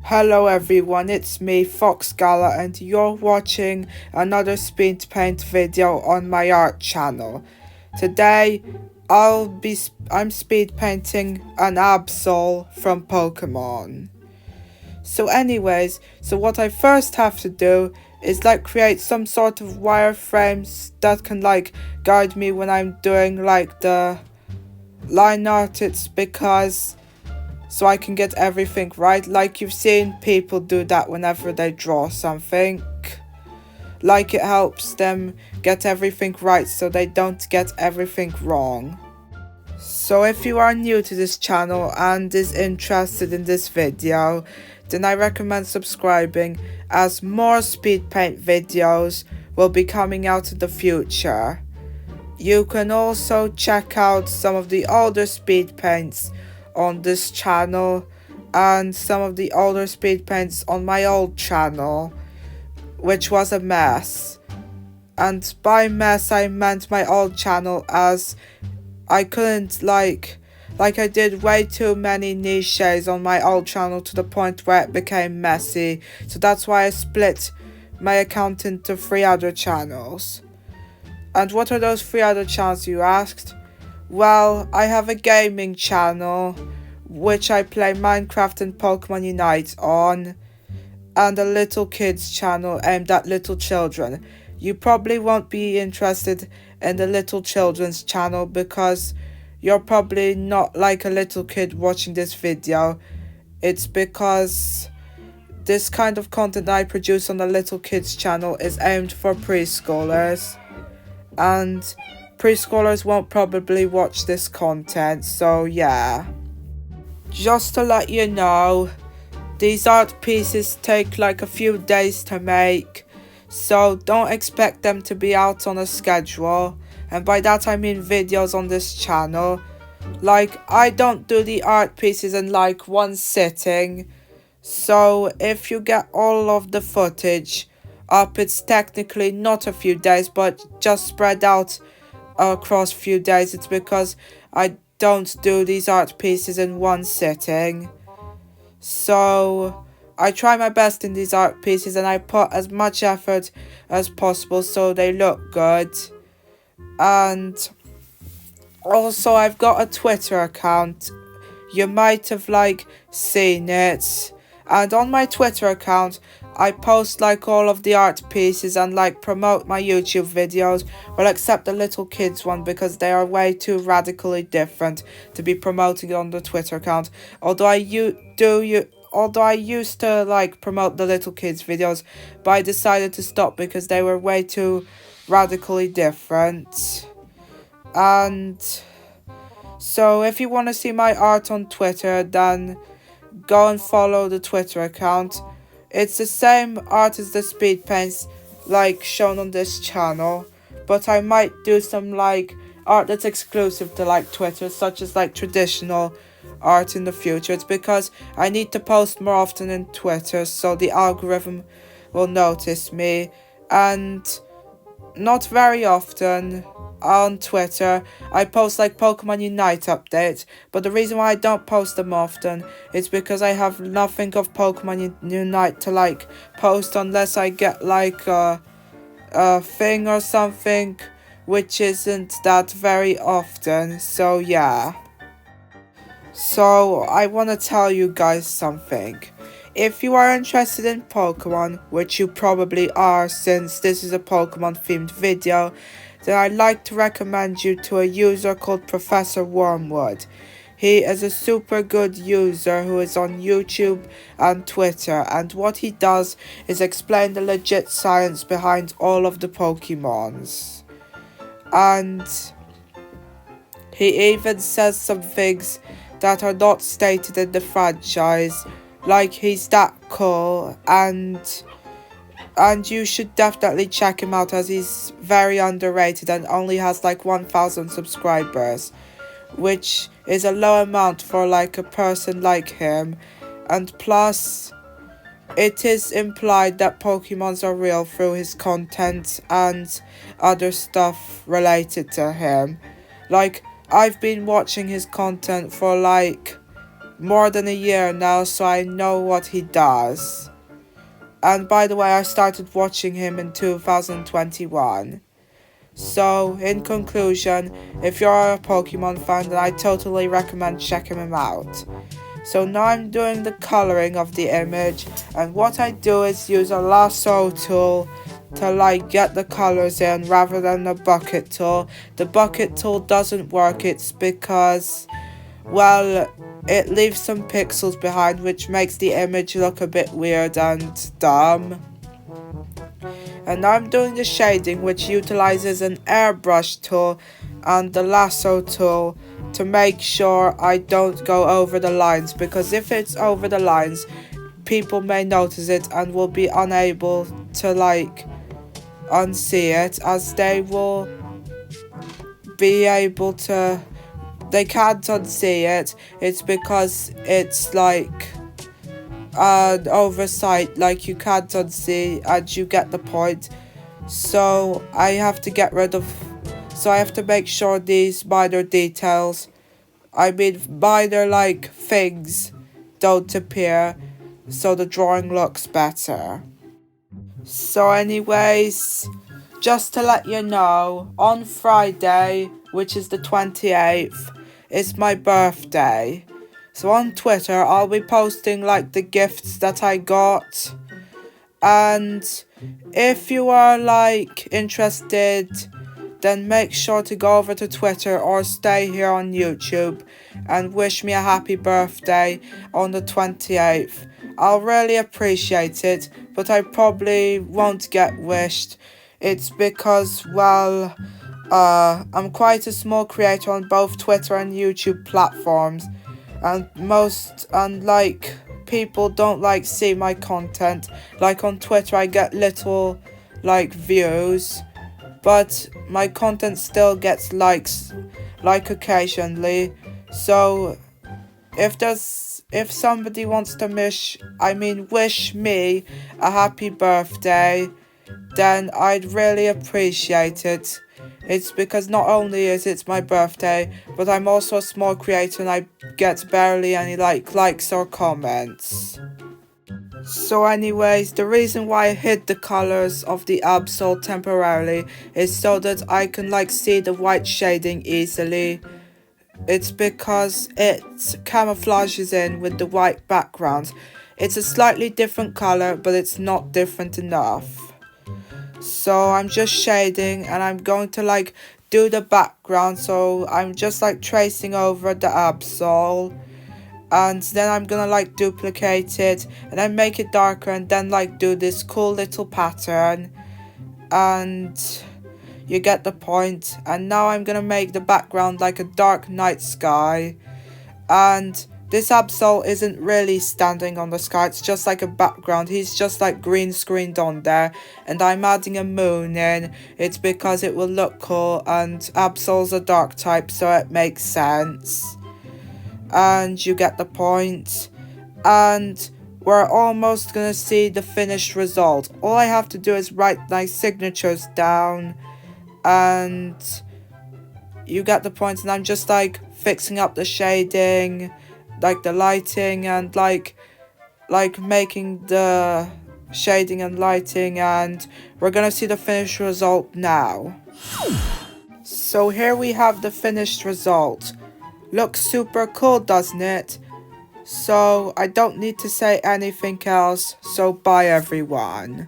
Hello everyone, it's me, FoxGalah, and you're watching another Speedpaint video on my art channel. Today, I'm speed painting an Absol from Pokemon. So what I first have to do is create some sort of wireframes that can guide me when I'm doing the line art. It's because so I can get everything right. You've seen people do that whenever they draw something. It helps them get everything right so they don't get everything wrong. So if you are new to this channel and is interested in this video, then I recommend subscribing, as more Speedpaint videos will be coming out in the future. You can also check out some of the older Speedpaints on this channel and some of the older Speedpaints on my old channel, which was a mess. And by mess I meant my old channel, as I couldn't I did way too many niches on my old channel to the point where it became messy. So that's why I split my account into 3 other channels. And what are those 3 other channels, you asked? Well, I have a gaming channel, which I play Minecraft and Pokemon Unite on, and a little kids channel aimed at little children. You probably won't be interested in the little children's channel because you're probably not like a little kid watching this video. It's because this kind of content I produce on the little kids channel is aimed for preschoolers, and preschoolers won't probably watch this content, so yeah. Just to let you know, these art pieces take a few days to make, so don't expect them to be out on a schedule, and by that I mean videos on this channel. I don't do the art pieces in one sitting, so if you get all of the footage up, it's technically not a few days, but just spread out across few days. It's because I don't do these art pieces in one sitting. So I try my best in these art pieces and I put as much effort as possible so they look good. And also I've got a Twitter account. You might have seen it. And on my Twitter account I post all of the art pieces and promote my YouTube videos, well, except the little kids one because they are way too radically different to be promoting on the Twitter account. Although I used to promote the little kids videos, but I decided to stop because they were way too radically different. And so if you want to see my art on Twitter, then go and follow the Twitter account. It's the same art as the Speedpaints shown on this channel, but I might do some art that's exclusive to Twitter, such as traditional art in the future. It's because I need to post more often in Twitter so the algorithm will notice me, and not very often on Twitter I post Pokemon Unite updates, but the reason why I don't post them often is because I have nothing of Pokemon Unite to post unless I get a thing or something, which isn't that very often. So yeah. So I want to tell you guys something. If you are interested in Pokemon, which you probably are since this is a Pokemon themed video, then I'd like to recommend you to a user called Professor Wormwood. He is a super good user who is on YouTube and Twitter, and what he does is explain the legit science behind all of the Pokemons. And he even says some things that are not stated in the franchise, he's that cool, and you should definitely check him out as he's very underrated and only has 1,000 subscribers, which is a low amount for a person like him. And plus, it is implied that Pokemons are real through his content and other stuff related to him. I've been watching his content for more than a year now, so I know what he does. And by the way, I started watching him in 2021. So, in conclusion, if you're a Pokemon fan, then I totally recommend checking him out. So now I'm doing the coloring of the image, and what I do is use a lasso tool to get the colors in rather than the bucket tool. The bucket tool doesn't work, it's because, well, it leaves some pixels behind, which makes the image look a bit weird and dumb. And now I'm doing the shading, which utilizes an airbrush tool and the lasso tool to make sure I don't go over the lines, because if it's over the lines, people may notice it and will be unable to unsee it, as they will be able to, they can't unsee it. It's because it's an oversight, you can't unsee, and you get the point. So I have to make sure these minor details, minor things, don't appear, so the drawing looks better. So anyways, just to let you know, on Friday, which is the 28th, is my birthday. So on Twitter, I'll be posting the gifts that I got. And if you are interested, then make sure to go over to Twitter or stay here on YouTube and wish me a happy birthday on the 28th. I'll really appreciate it, but I probably won't get wished. It's because, well, I'm quite a small creator on both Twitter and YouTube platforms, and people don't see my content. On Twitter I get little views, but my content still gets likes occasionally. So if somebody wants to wish me a happy birthday, then I'd really appreciate it. It's because not only is it my birthday, but I'm also a small creator and I get barely any likes or comments. So anyways, the reason why I hid the colors of the Absol temporarily is so that I can see the white shading easily. It's because it camouflages in with the white background. It's a slightly different color, but it's not different enough. So I'm just shading, and I'm going to do the background. So I'm just tracing over the Absol, and then I'm gonna duplicate it and then make it darker, and then do this cool little pattern, and you get the point. And now I'm gonna make the background a dark night sky, and this Absol isn't really standing on the sky, it's just a background. He's just green screened on there, and I'm adding a moon in. It's because it will look cool, and Absol's a dark type, so it makes sense. And you get the point. And we're almost gonna see the finished result. All I have to do is write my signatures down, and you get the point. And I'm just fixing up the shading, the lighting, and making the shading and lighting, and we're gonna see the finished result now. So here we have the finished result. Looks super cool, doesn't it? So I don't need to say anything else, so bye everyone.